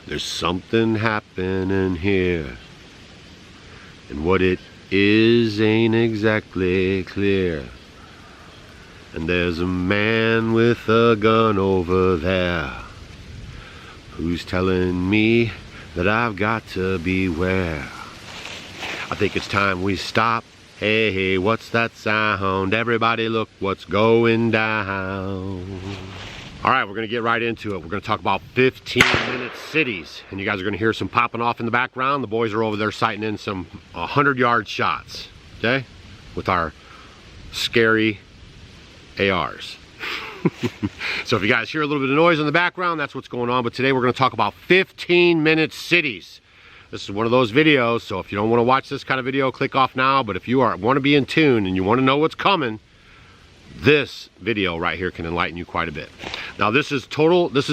There's something happening here, and what it is ain't exactly clear. And there's a man with a gun over there who's telling me that I've got to beware. I think it's time we stop. Hey, hey, what's that sound? Everybody look what's going down. All right, we're gonna get right into it. We're gonna talk about 15-minute cities. And you guys are gonna hear some popping off in the background. The boys are over there sighting in some 100-yard shots, okay? With our scary ARs. So if you guys hear a little bit of noise in the background, that's what's going on. But today we're gonna talk about 15-minute cities. This is one of those videos, so if you don't want to watch this kind of video, click off now. But if you want to be in tune and you want to know what's coming, this video right here can enlighten you quite a bit. Now this is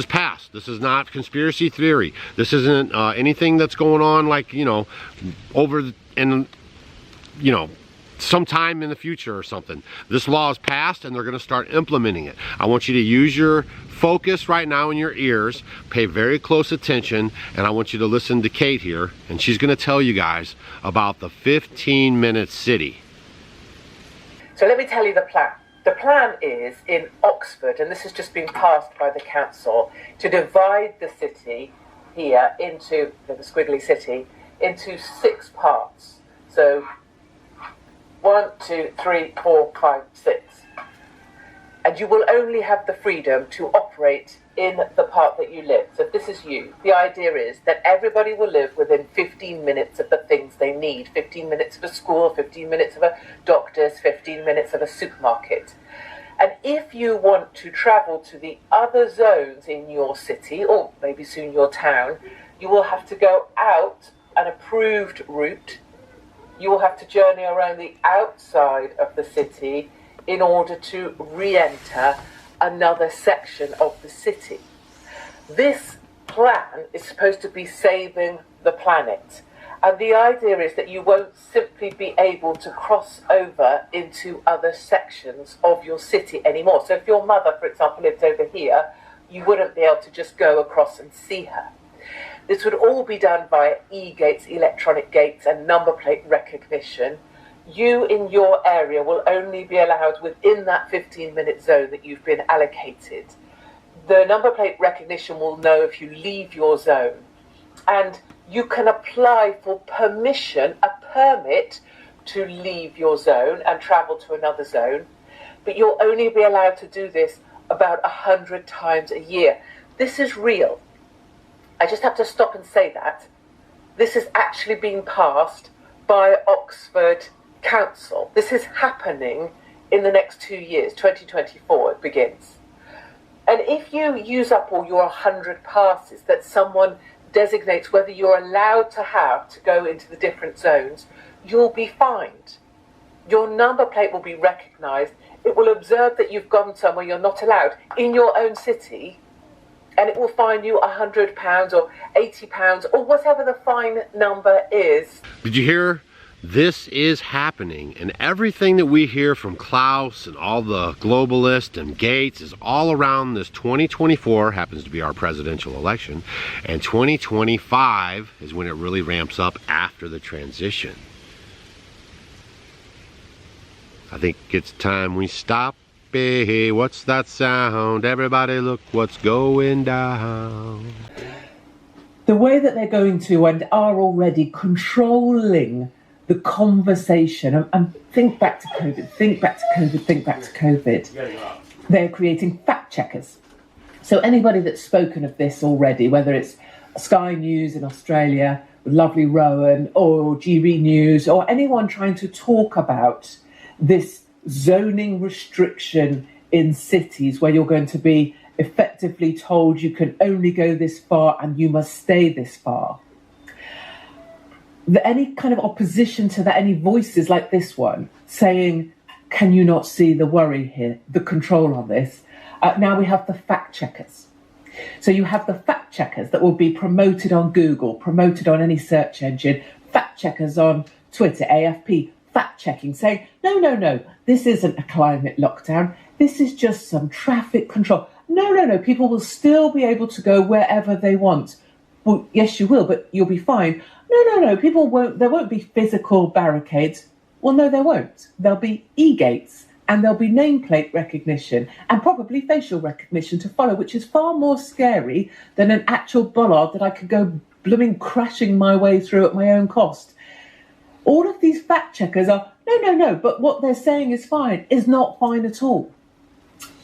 past. This is not conspiracy theory. This isn't anything that's going on like, you know, over in, you know, sometime in the future or something. This law is passed and they're going to start implementing it. I want you to use your focus right now in your ears, pay very close attention, and I want you to listen to Kate here, and she's going to tell you guys about the 15-minute city. So let me tell you the plan. The plan is in Oxford, and this has just been passed by the council, to divide the city here into, the squiggly city, into 6 parts. So 1, 2, 3, 4, 5, 6. And you will only have the freedom to operate in the part that you live. So if this is you, the idea is that everybody will live within 15 minutes of the things they need. 15 minutes of a school, 15 minutes of a doctor's, 15 minutes of a supermarket. And if you want to travel to the other zones in your city, or maybe soon your town, you will have to go out an approved route. You will have to journey around the outside of the city in order to re-enter another section of the city. This plan is supposed to be saving the planet. And the idea is that you won't simply be able to cross over into other sections of your city anymore. So if your mother, for example, lived over here, you wouldn't be able to just go across and see her. This would all be done via e-gates, electronic gates, and number plate recognition. You in your area will only be allowed within that 15-minute zone that you've been allocated. The number plate recognition will know if you leave your zone. And you can apply for permission, a permit, to leave your zone and travel to another zone. But you'll only be allowed to do this about 100 times a year. This is real. I just have to stop and say that. This is actually being passed by Oxford Council. This is happening in the next 2 years, 2024 it begins. And if you use up all your 100 passes that someone designates whether you're allowed to have to go into the different zones, you'll be fined. Your number plate will be recognised. It will observe that you've gone somewhere you're not allowed in your own city, and it will fine you £100 or £80 or whatever the fine number is. Did you hear? This is happening, and everything that we hear from Klaus and all the globalists and Gates is all around this 2024, happens to be our presidential election, and 2025 is when it really ramps up after the transition. I think it's time we stop. Hey, what's that sound? Everybody look what's going down. The way that they're going to and are already controlling the conversation, and think back to COVID, think back to COVID, think back to COVID. They're creating fact checkers. So anybody that's spoken of this already, whether it's Sky News in Australia with lovely Rowan, or GB News, or anyone trying to talk about this zoning restriction in cities where you're going to be effectively told you can only go this far and you must stay this far. Any kind of opposition to that, any voices like this one saying, can you not see the worry here, the control on this? Now we have the fact checkers. So you have the fact checkers that will be promoted on Google, promoted on any search engine, fact checkers on Twitter, AFP, fact checking, saying, no, this isn't a climate lockdown. This is just some traffic control. No, people will still be able to go wherever they want. Well, yes, you will, but you'll be fine. No, there won't be physical barricades. Well, no, there won't. There'll be e-gates, and there'll be nameplate recognition and probably facial recognition to follow, which is far more scary than an actual bollard that I could go blooming crashing my way through at my own cost. All of these fact checkers are, no, but what they're saying is fine, is not fine at all.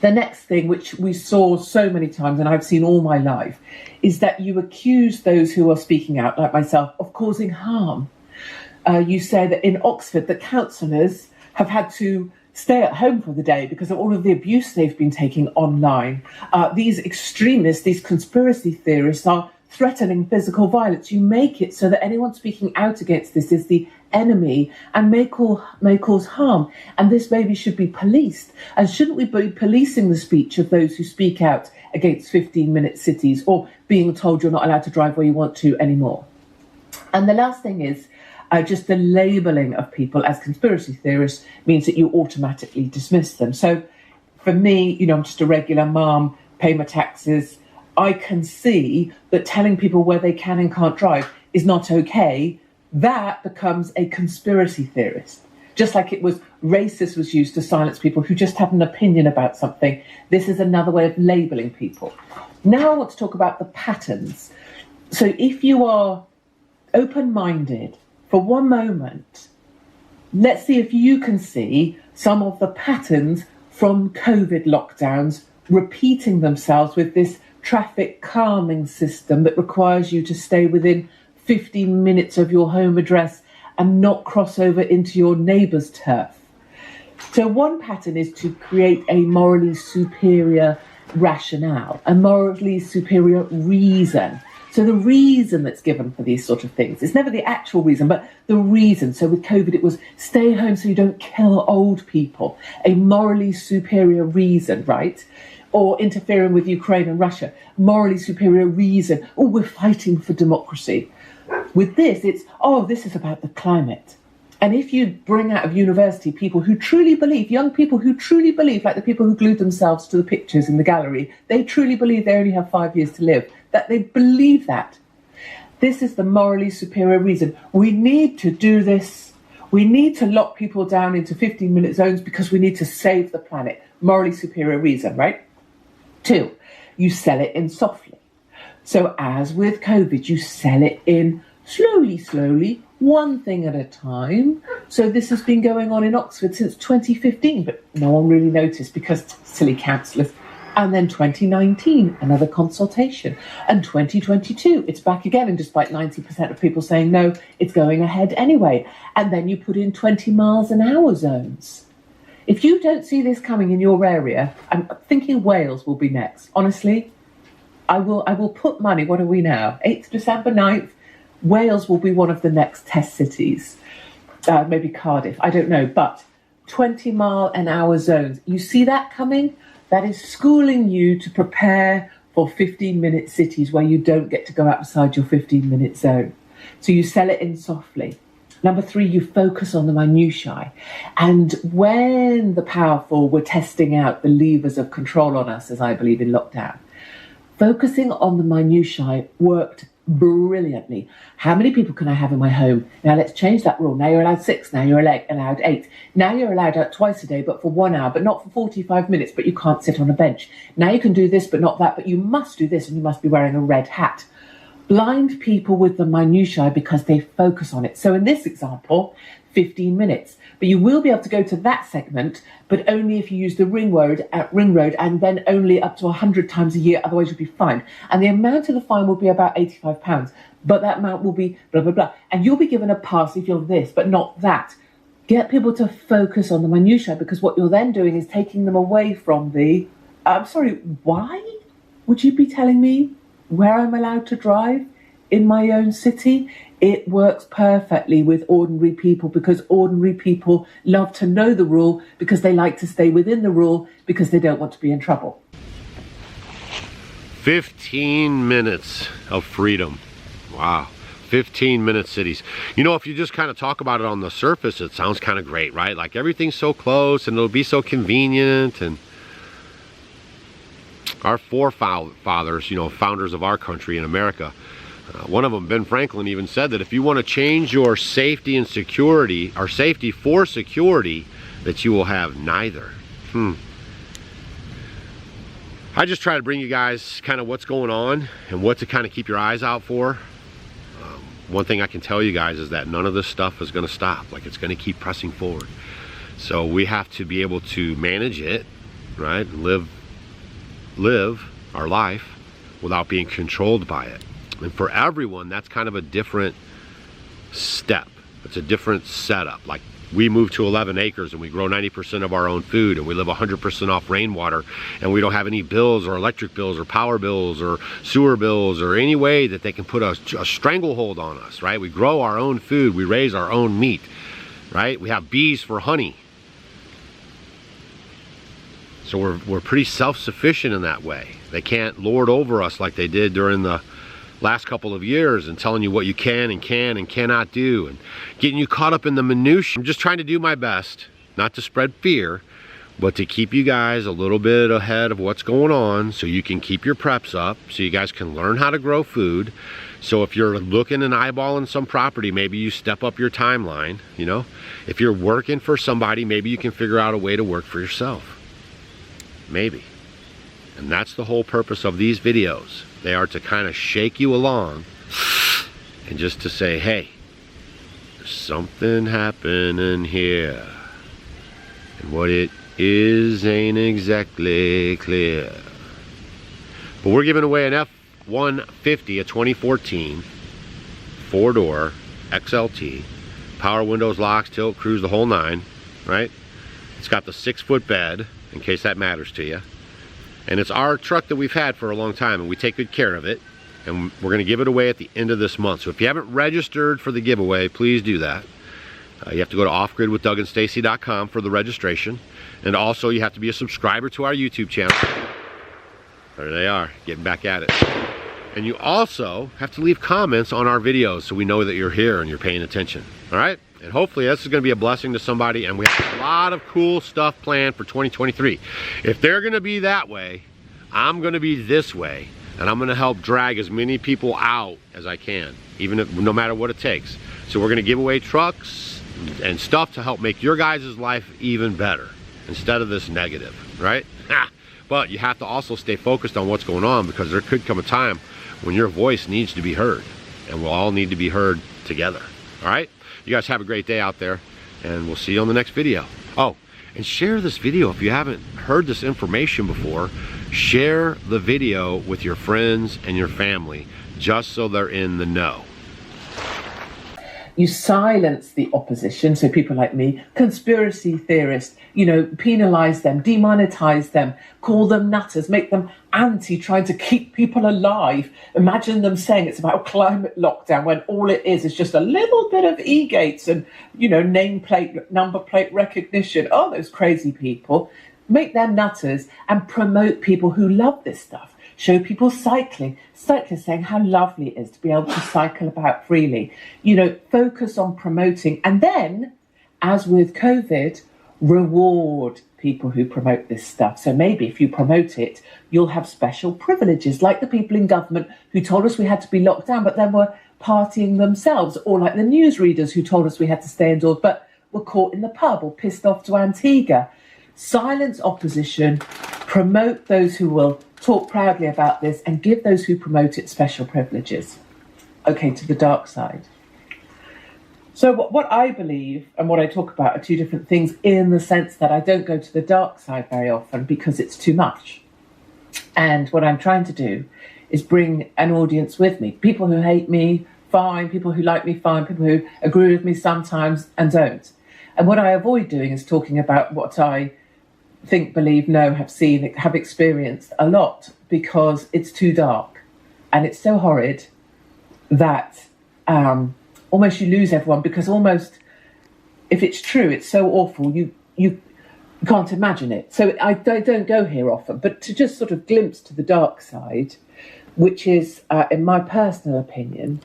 The next thing, which we saw so many times, and I've seen all my life, is that you accuse those who are speaking out, like myself, of causing harm. You say that in Oxford, the counsellors have had to stay at home for the day because of all of the abuse they've been taking online. These extremists, these conspiracy theorists are threatening physical violence. You make it so that anyone speaking out against this is the enemy and may cause harm. And this maybe should be policed. And shouldn't we be policing the speech of those who speak out against 15-minute cities or being told you're not allowed to drive where you want to anymore? And the last thing is, just the labelling of people as conspiracy theorists means that you automatically dismiss them. So for me, I'm just a regular mum, pay my taxes. I can see that telling people where they can and can't drive is not okay. That becomes a conspiracy theorist. Just like it was racist was used to silence people who just had an opinion about something. This is another way of labelling people. Now I want to talk about the patterns. So if you are open-minded for one moment, let's see if you can see some of the patterns from COVID lockdowns repeating themselves with this traffic calming system that requires you to stay within 15 minutes of your home address and not cross over into your neighbour's turf. So one pattern is to create a morally superior rationale, a morally superior reason. So the reason that's given for these sort of things, it's never the actual reason, but the reason. So with COVID, it was stay home so you don't kill old people, a morally superior reason, right? Or interfering with Ukraine and Russia, morally superior reason. Oh, we're fighting for democracy. With this, it's, this is about the climate. And if you bring out of university people who truly believe, young people who truly believe, like the people who glued themselves to the pictures in the gallery, they truly believe they only have 5 years to live, that they believe that. This is the morally superior reason. We need to do this. We need to lock people down into 15-minute zones because we need to save the planet. Morally superior reason, right? 2, you sell it in softly. So as with COVID, you sell it in slowly, one thing at a time. So this has been going on in Oxford since 2015, but no one really noticed because silly councillors. And then 2019, another consultation. And 2022, it's back again. And despite 90% of people saying no, it's going ahead anyway. And then you put in 20 miles an hour zones. If you don't see this coming in your area, I'm thinking Wales will be next. Honestly, I will put money. What are we now? 8th December, 9th. Wales will be one of the next test cities. Maybe Cardiff, I don't know. But 20 mile an hour zones. You see that coming? That is schooling you to prepare for 15-minute cities where you don't get to go outside your 15-minute zone. So you sell it in softly. Number 3, you focus on the minutiae. And when the powerful were testing out the levers of control on us, as I believe in lockdown, focusing on the minutiae worked brilliantly. How many people can I have in my home? Now let's change that rule. Now you're allowed 6. Now you're allowed 8. Now you're allowed out twice a day, but for 1 hour, but not for 45 minutes, but you can't sit on a bench. Now you can do this, but not that, but you must do this and you must be wearing a red hat. Blind people with the minutiae because they focus on it. So in this example, 15 minutes. But you will be able to go to that segment, but only if you use the ring road, and then only up to 100 times a year, otherwise you'll be fined. And the amount of the fine will be about £85, but that amount will be blah, blah, blah. And you'll be given a pass if you're this, but not that. Get people to focus on the minutiae, because what you're then doing is taking them away from the, why would you be telling me where I'm allowed to drive in my own city? It works perfectly with ordinary people because ordinary people love to know the rule because they like to stay within the rule because they don't want to be in trouble. 15 minutes of freedom. Wow. 15-minute cities. You know, if you just kind of talk about it on the surface, it sounds kind of great, right? Like everything's so close and it'll be so convenient. And our forefathers, you know, founders of our country in America, One of them, Ben Franklin, even said that if you want to change your safety and security, or safety for security, that you will have neither. I just try to bring you guys kind of what's going on and what to kind of keep your eyes out for. One thing I can tell you guys is that none of this stuff is going to stop. Like, it's going to keep pressing forward. So we have to be able to manage it, right? Live our life without being controlled by it. And for everyone, that's kind of a different step. It's a different setup. Like, we move to 11 acres and we grow 90% of our own food, and we live 100% off rainwater, and we don't have any bills or electric bills or power bills or sewer bills or any way that they can put a stranglehold on us, right? We grow our own food, we raise our own meat, right? We have bees for honey. So we're pretty self-sufficient in that way. They can't lord over us like they did during the last couple of years and telling you what you can and cannot do and getting you caught up in the minutiae. I'm just trying to do my best not to spread fear, but to keep you guys a little bit ahead of what's going on so you can keep your preps up, so you guys can learn how to grow food. So if you're looking and eyeballing some property, maybe you step up your timeline, you know? If you're working for somebody, maybe you can figure out a way to work for yourself. Maybe. And that's the whole purpose of these videos. They are to kind of shake you along and just to say, hey, there's something happening here. And what it is ain't exactly clear. But we're giving away an F-150, a 2014, 4-door XLT, power windows, locks, tilt, cruise, the whole nine, right? It's got the 6-foot bed, in case that matters to you. And it's our truck that we've had for a long time, and we take good care of it. And we're going to give it away at the end of this month. So if you haven't registered for the giveaway, please do that. You have to go to offgridwithdougandstacy.com for the registration. And also, you have to be a subscriber to our YouTube channel. There they are, getting back at it. And you also have to leave comments on our videos so we know that you're here and you're paying attention. All right? And hopefully this is going to be a blessing to somebody, and we have a lot of cool stuff planned for 2023. If they're going to be that way, I'm going to be this way, and I'm going to help drag as many people out as I can, even if, no matter what it takes. So we're going to give away trucks and stuff to help make your guys' life even better instead of this negative, right? But you have to also stay focused on what's going on, because there could come a time when your voice needs to be heard, and we'll all need to be heard together. All right? You guys have a great day out there, and we'll see you on the next video. Oh, and share this video if you haven't heard this information before. Share the video with your friends and your family, just so they're in the know. You silence the opposition, so people like me, conspiracy theorists, you know, penalise them, demonetize them, call them nutters, make them anti, trying to keep people alive. Imagine them saying it's about climate lockdown when all it is just a little bit of e-gates and, you know, nameplate, number plate recognition. Oh, those crazy people. Make them nutters and promote people who love this stuff. Show people cycling, cyclists saying how lovely it is to be able to cycle about freely. You know, focus on promoting, and then, as with COVID, reward people who promote this stuff. So maybe if you promote it, you'll have special privileges, like the people in government who told us we had to be locked down, but then were partying themselves, or like the newsreaders who told us we had to stay indoors, but were caught in the pub or pissed off to Antigua. Silence opposition, promote those who will talk proudly about this, and give those who promote it special privileges. Okay, to the dark side. So what I believe and what I talk about are two different things, in the sense that I don't go to the dark side very often because it's too much. And what I'm trying to do is bring an audience with me. People who hate me, fine. People who like me, fine. People who agree with me sometimes and don't. And what I avoid doing is talking about what I think, believe, know, have seen, have experienced a lot, because it's too dark and it's so horrid that almost you lose everyone, because almost if it's true, it's so awful, you can't imagine it. So I don't go here often, but to just sort of glimpse to the dark side, which is, in my personal opinion,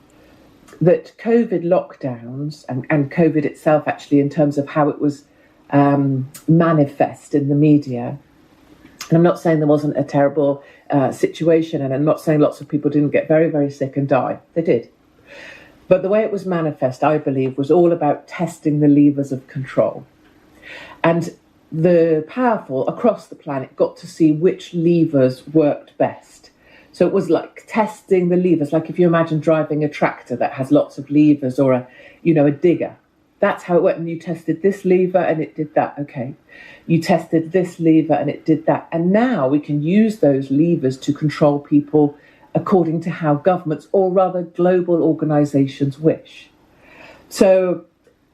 that COVID lockdowns and COVID itself, actually, in terms of how it was manifest in the media, I'm not saying there wasn't a terrible situation, and I'm not saying lots of people didn't get very, very sick and die. They did. But the way it was manifest, I believe, was all about testing the levers of control. And the powerful across the planet got to see which levers worked best. So it was like testing the levers, like if you imagine driving a tractor that has lots of levers, or a digger. That's how it went. And you tested this lever and it did that. Okay. You tested this lever and it did that. And now we can use those levers to control people according to how governments, or rather global organizations, wish. So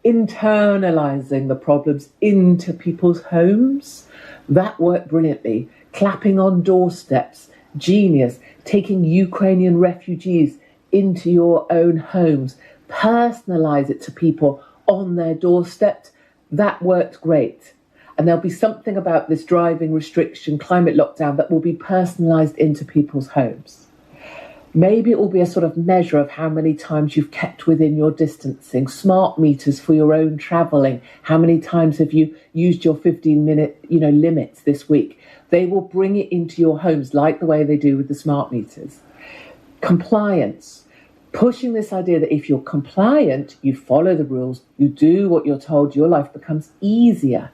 internalizing the problems into people's homes, that worked brilliantly. Clapping on doorsteps, genius. Taking Ukrainian refugees into your own homes, personalize it to people on their doorsteps, that worked great. And there'll be something about this driving restriction, climate lockdown, that will be personalised into people's homes. Maybe it will be a sort of measure of how many times you've kept within your distancing, smart meters for your own travelling. How many times have you used your 15-minute, limits this week? They will bring it into your homes like the way they do with the smart meters. Compliance. Pushing this idea that if you're compliant, you follow the rules, you do what you're told, your life becomes easier.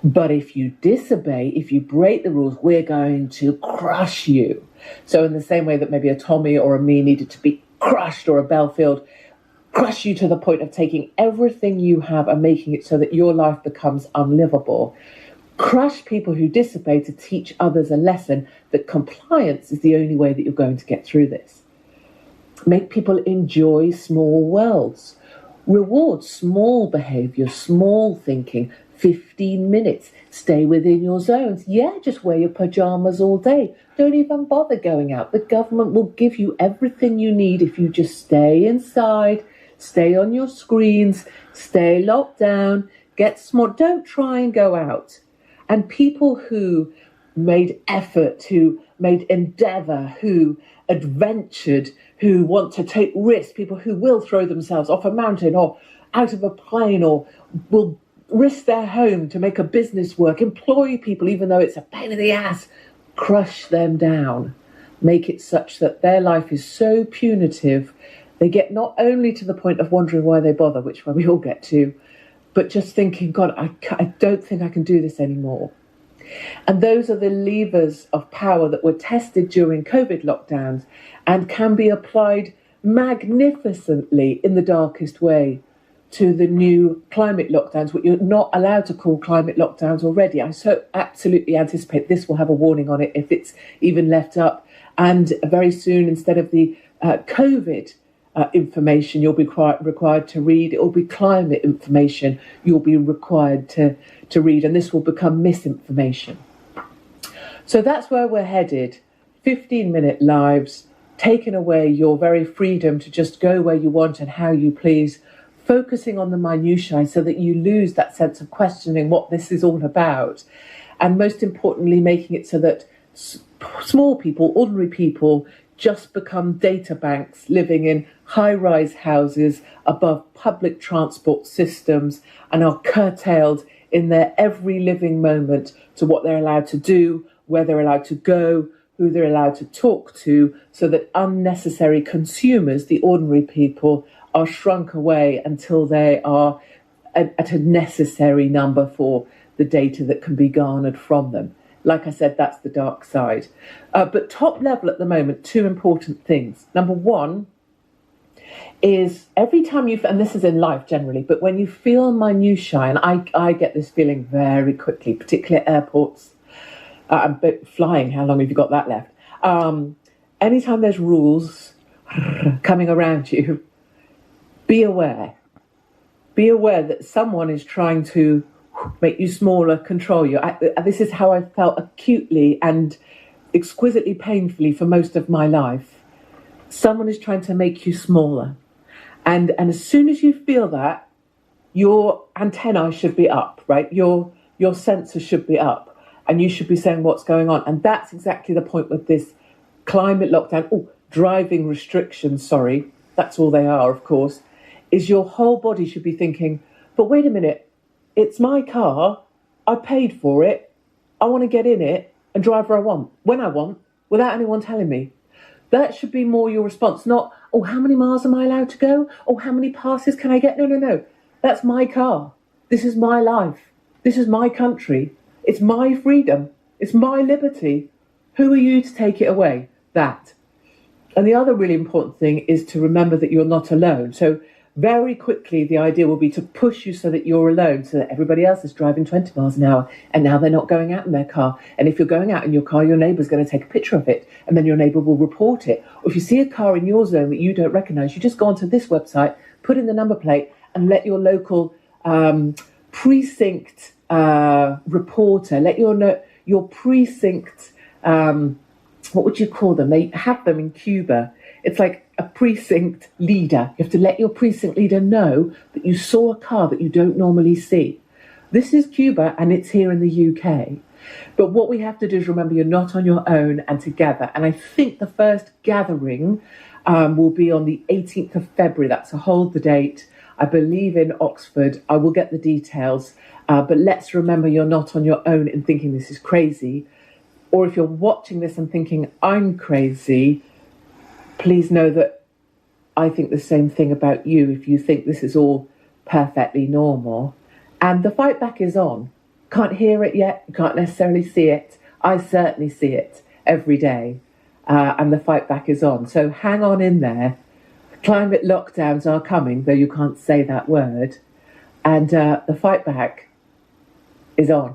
But if you disobey, if you break the rules, we're going to crush you. So in the same way that maybe a Tommy or a me needed to be crushed, or a Belfield, crush you to the point of taking everything you have and making it so that your life becomes unlivable. Crush people who disobey to teach others a lesson that compliance is the only way that you're going to get through this. Make people enjoy small worlds. Reward small behaviour, small thinking. 15 minutes. Stay within your zones. Yeah, just wear your pyjamas all day. Don't even bother going out. The government will give you everything you need if you just stay inside, stay on your screens, stay locked down, get smart. Don't try and go out. And people who made effort, who made endeavour, who adventured, who want to take risks, people who will throw themselves off a mountain or out of a plane, or will risk their home to make a business work, employ people even though it's a pain in the ass, crush them down. Make it such that their life is so punitive, they get not only to the point of wondering why they bother, which we all get to, but just thinking, God, I don't think I can do this anymore. And those are the levers of power that were tested during COVID lockdowns and can be applied magnificently in the darkest way to the new climate lockdowns, which you're not allowed to call climate lockdowns already. I so absolutely anticipate this will have a warning on it if it's even left up. And very soon, instead of the COVID information you'll be required to read, it will be climate information you'll be required to read, and this will become misinformation. So that's where we're headed. 15-minute lives, taking away your very freedom to just go where you want and how you please, focusing on the minutiae so that you lose that sense of questioning what this is all about, and most importantly, making it so that small people, ordinary people, just become data banks living in high-rise houses above public transport systems and are curtailed in their every living moment to what they're allowed to do, where they're allowed to go, who they're allowed to talk to, so that unnecessary consumers, the ordinary people, are shrunk away until they are at a necessary number for the data that can be garnered from them. Like I said, that's the dark side. But top level at the moment, two important things. Number one is every time and this is in life generally, but when you feel minutiae, and I get this feeling very quickly, particularly at airports, but flying, how long have you got that left? Anytime there's rules coming around you, be aware. Be aware that someone is trying to make you smaller, control you. This is how I felt acutely and exquisitely painfully for most of my life. Someone is trying to make you smaller. And as soon as you feel that, your antennae should be up, right? Your sensor should be up, and you should be saying what's going on. And that's exactly the point with this climate lockdown. Driving restrictions, sorry. That's all they are, of course. Is your whole body should be thinking, but wait a minute, it's my car, I paid for it, I want to get in it, and drive where I want, when I want, without anyone telling me. That should be more your response, not, oh, how many miles am I allowed to go? Oh, how many passes can I get? No. That's my car. This is my life. This is my country. It's my freedom. It's my liberty. Who are you to take it away? That. And the other really important thing is to remember that you're not alone. So very quickly, the idea will be to push you so that you're alone, so that everybody else is driving 20 miles an hour, and now they're not going out in their car. And if you're going out in your car, your neighbour's going to take a picture of it, and then your neighbour will report it. Or if you see a car in your zone that you don't recognise, you just go onto this website, put in the number plate, and let your local precinct reporter, let your precinct, what would you call them? They have them in Cuba. It's like a precinct leader. You have to let your precinct leader know that you saw a car that you don't normally see. This is Cuba, and it's here in the UK. But what we have to do is remember you're not on your own and together. And I think the first gathering will be on the 18th of February. That's a hold the date. I believe in Oxford. I will get the details. But let's remember you're not on your own in thinking this is crazy. Or if you're watching this and thinking, I'm crazy, please know that I think the same thing about you if you think this is all perfectly normal. And the fight back is on. Can't hear it yet, you can't necessarily see it. I certainly see it every day. And the fight back is on. So hang on in there. Climate lockdowns are coming, though you can't say that word. And the fight back is on.